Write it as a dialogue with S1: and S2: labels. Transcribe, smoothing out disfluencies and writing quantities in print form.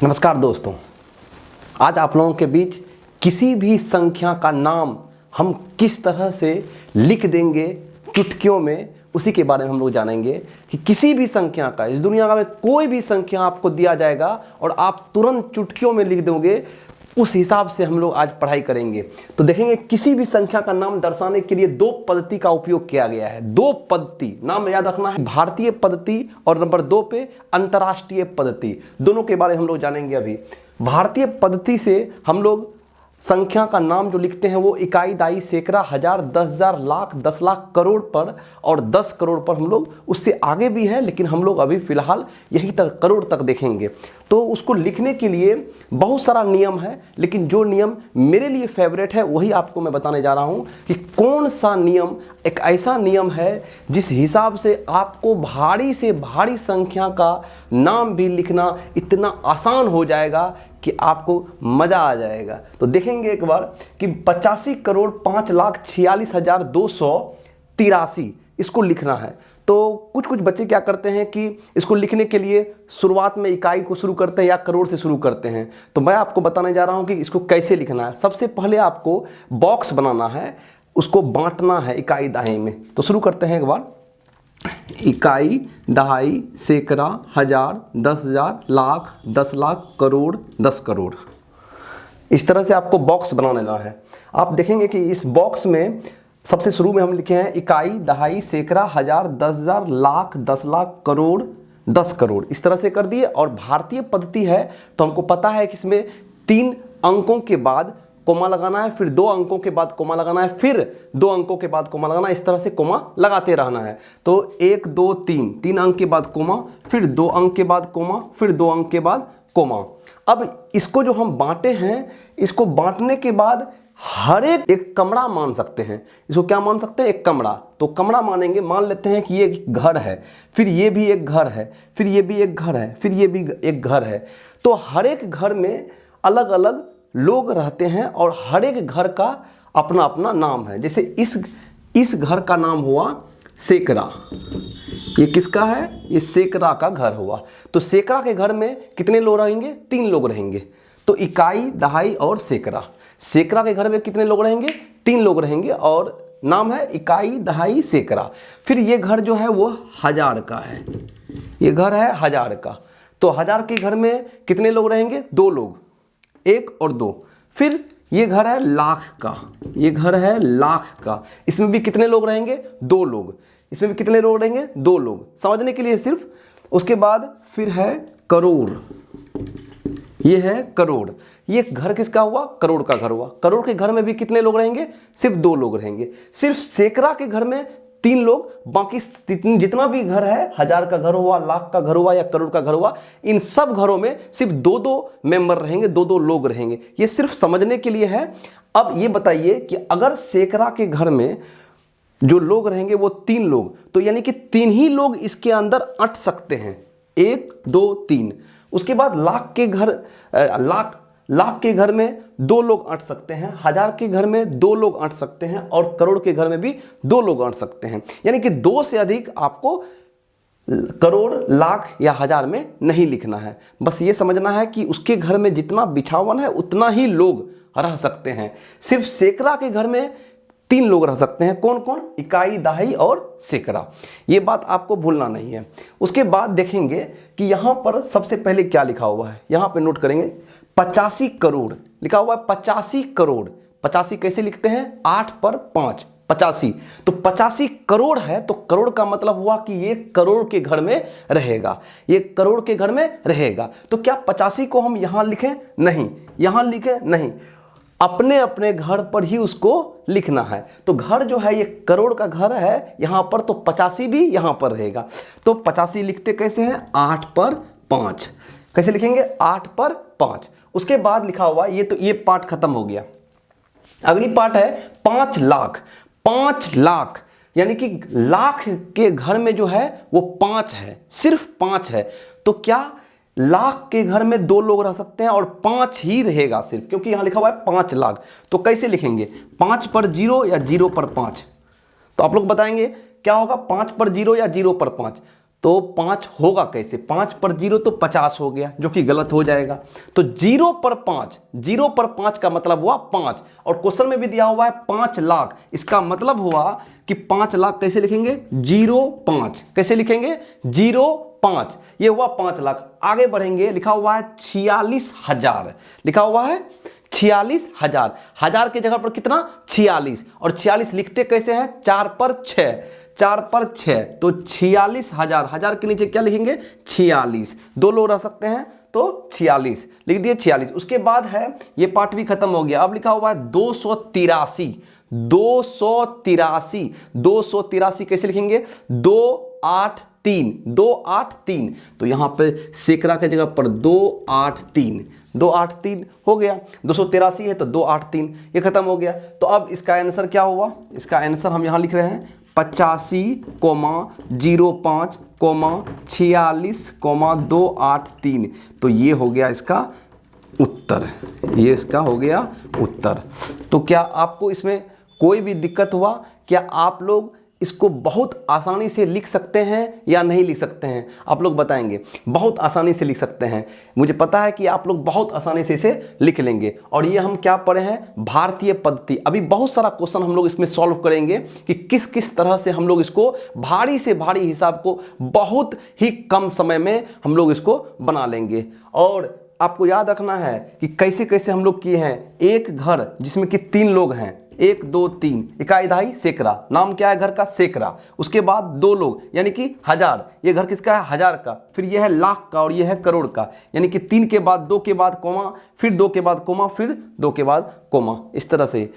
S1: नमस्कार दोस्तों, आज आप लोगों के बीच किसी भी संख्या का नाम हम किस तरह से लिख देंगे चुटकियों में, उसी के बारे में हम लोग जानेंगे कि किसी भी संख्या का, इस दुनिया में कोई भी संख्या आपको दिया जाएगा और आप तुरंत चुटकियों में लिख दोगे, उस हिसाब से हम लोग आज पढ़ाई करेंगे। तो देखेंगे किसी भी संख्या का नाम दर्शाने के लिए दो पद्धति का उपयोग किया गया है। दो पद्धति नाम याद रखना है, भारतीय पद्धति और नंबर 2 पे अंतर्राष्ट्रीय पद्धति। दोनों के बारे में हम लोग जानेंगे। अभी भारतीय पद्धति से हम लोग संख्या का नाम जो लिखते हैं वो इकाई, दाई, सैकड़ा, हजार, 10,000, लाख, 10 लाख, करोड़ पर और 10 करोड़ पर हम लोग, उससे आगे भी है लेकिन हम लोग अभी फिलहाल यही तक करोड़ तक देखेंगे। तो उसको लिखने के लिए बहुत सारा नियम है, लेकिन जो नियम मेरे लिए फेवरेट है वही आपको मैं बताने जा रहा हूं कि कौन सा नियम एक ऐसा नियम है जिस हिसाब से आपको भारी से भारी संख्या का नाम भी लिखना इतना आसान हो जाएगा कि आपको मजा आ जाएगा। तो देखेंगे एक बार कि 85,46,46,283 इसको लिखना है। तो कुछ बच्चे क्या करते हैं कि इसको लिखने के लिए शुरुआत में इकाई को शुरू करते हैं या करोड़ से शुरू करते हैं। तो मैं आपको बताने जा रहा हूं कि इसको कैसे लिखना है। सबसे पहले आपको बॉक्स बनाना है, उसको बांटना है इकाई दहाई में। तो शुरू करते हैं एक बार, इकाई, दहाई, सैकड़ा, हजार, 10,000, लाख, 10 लाख, करोड़, 10 करोड़। इस तरह से आपको बॉक्स बनाना है। आप देखेंगे कि इस बॉक्स में सबसे शुरू में हम लिखे हैं इकाई, दहाई, सैकड़ा, हजार, 10,000, लाख, 10 लाख, करोड़, 10 करोड़। इस तरह से कर दिए। और भारतीय पद्धति है तो हमको पता है कि इसमें 3 अंकों के बाद कोमा लगाना है, फिर 2 अंकों के बाद कोमा लगाना है, फिर 2 अंकों के बाद कोमा लगाना है। इस तरह से कोमा लगाते रहना है। तो 1 2 3 अंक के बाद कोमा, फिर 2 अंक के बाद कोमा, फिर 2 अंक के बाद कोमा। अब इसको जो हम बांटे हैं, इसको बांटने के बाद हर एक कमरा मान सकते हैं। इसको क्या मान सकते हैं? एक कमरा। तो कमरा मानेंगे, मान लेते हैं कि ये एक घर है, फिर ये भी एक घर है, फिर ये भी एक घर है, फिर ये भी एक घर है। तो हर एक घर में अलग अलग लोग रहते हैं और हर एक घर का अपना अपना नाम है। जैसे इस घर का नाम हुआ सैकड़ा। ये किसका है? ये सैकड़ा का घर हुआ। तो सैकड़ा के घर में कितने लोग रहेंगे? 3 लोग रहेंगे। तो इकाई, दहाई और सैकड़ा। सैकड़ा के घर में कितने लोग रहेंगे? 3 लोग रहेंगे और नाम है इकाई, दहाई, सैकड़ा। फिर ये घर जो है वो हजार का है। ये घर है हजार का। तो हजार के घर में कितने लोग रहेंगे? 2 लोग, 1 और 2। फिर ये घर है लाख का। ये घर है लाख का। इसमें भी कितने लोग रहेंगे? 2 लोग। इसमें भी कितने लोग रहेंगे? 2 लोग, समझने के लिए सिर्फ। उसके बाद फिर है करोड़। ये है करोड़। ये घर किसका हुआ? करोड़ का घर हुआ। करोड़ के घर में भी कितने लोग रहेंगे? सिर्फ 2 लोग रहेंगे। सिर्फ सैकड़ा के घर में 3 लोग, बाकी जितना भी घर है, हजार का घर हुआ, लाख का घर हुआ या करोड़ का घर हुआ, इन सब घरों में सिर्फ 2-2 मेंबर रहेंगे, 2-2 लोग रहेंगे। ये सिर्फ समझने के लिए है। अब ये बताइए कि अगर सैकड़ा के घर में जो लोग रहेंगे वो 3 लोग, तो यानी कि 3 ही लोग इसके अंदर अट सकते हैं। 1 2 3। उसके बाद लाख के घर में 2 लोग अट सकते हैं, हजार के घर में 2 लोग अट सकते हैं और करोड़ के घर में भी 2 लोग अट सकते हैं। यानी कि 2 से अधिक आपको करोड़, लाख या हजार में नहीं लिखना है। बस ये समझना है कि उसके घर में जितना बिछावन है उतना ही लोग रह सकते हैं। सिर्फ सैकड़ा के घर में 3 लोग रह सकते हैं। कौन कौन? इकाई, दहाई और सैकड़ा। ये बात आपको भूलना नहीं है। उसके बाद देखेंगे कि यहां पर सबसे पहले क्या लिखा हुआ है। यहां पे नोट करेंगे 85 करोड़ लिखा हुआ है। 85 करोड़। 85 कैसे लिखते हैं? 8 पर 5, 85। तो 85 करोड़ है तो करोड़ का मतलब हुआ कि ये करोड़ के घर में रहेगा। ये करोड़ के घर में रहेगा। तो क्या 85 को हम यहां लिखें? नहीं। यहां लिखें? नहीं। अपने अपने घर पर ही उसको लिखना है। तो घर जो है ये करोड़ का घर है यहां पर, तो 85 भी यहां पर रहेगा। तो 85 लिखते कैसे हैं? 8 पर 5। कैसे लिखेंगे? 8 पर 5। उसके बाद लिखा हुआ ये पार्ट खत्म हो गया। अगली पार्ट है 5 लाख। 5 लाख यानी कि लाख के घर में जो है वो 5 है, सिर्फ 5 है। तो क्या लाख के घर में 2 लोग रह सकते हैं और 5 ही रहेगा सिर्फ, क्योंकि यहां लिखा हुआ है 5 लाख। तो कैसे लिखेंगे? 5 पर 0 या 0 पर 5? तो आप लोग बताएंगे क्या होगा? 5 पर 0 या 0 पर 5? तो 5 होगा कैसे? 5 पर 0 तो 50 हो गया, जो कि गलत हो जाएगा। तो 0 पर 5 का मतलब हुआ 5, और क्वेश्चन में भी दिया हुआ है 5 लाख। इसका मतलब हुआ कि 5 लाख कैसे लिखेंगे? 0,5 कैसे लिखेंगे? 0,5, ये हुआ 5 लाख। आगे बढ़ेंगे, लिखा हुआ है 46,000, लिखा हुआ है 46,000। हजार की जगह पर कितना? 46, और 46 लिखते कैसे हैं? 4 पर 6, तो 46,000। हजार के नीचे क्या लिखेंगे? 46, 2 लोग रह सकते हैं तो 46 लिख दिए, 46। उसके बाद है, ये पार्ट भी खत्म हो गया। अब लिखा हुआ है 283, 283 कैसे लिखेंगे? 283, तो यहां पे सैकड़ा की जगह पर 283 हो गया। 283 है तो 283, ये खत्म हो गया। तो अब इसका आंसर क्या हुआ? इसका आंसर हम यहां लिख रहे हैं 85,05,46,283। तो ये हो गया इसका उत्तर, ये इसका हो गया उत्तर। तो क्या आपको इसमें कोई भी दिक्कत हुआ? क्या आप लोग इसको बहुत आसानी से लिख सकते हैं या नहीं लिख सकते हैं? आप लोग बताएंगे। बहुत आसानी से लिख सकते हैं, मुझे पता है कि आप लोग बहुत आसानी से इसे लिख लेंगे। और ये हम क्या पढ़े हैं? भारतीय पद्धति। अभी बहुत सारा क्वेश्चन हम लोग इसमें सॉल्व करेंगे कि किस किस तरह से हम लोग इसको भारी से भारी हिसाब को बहुत ही कम समय में हम लोग इसको बना लेंगे। और आपको याद रखना है कि कैसे कैसे हम लोग किए हैं। एक घर जिसमें कि 3 लोग हैं, 1 2 3, इकाई दहाई सैकड़ा, नाम क्या है घर का? सैकड़ा। उसके बाद 2 लोग यानी कि 1000, ये घर किसका है? 1000 का। फिर ये है लाख का और ये है करोड़ का, यानी कि 3 के बाद 2 के बाद कोमा, फिर 2 के बाद कोमा, फिर 2 के बाद कोमा, इस तरह से।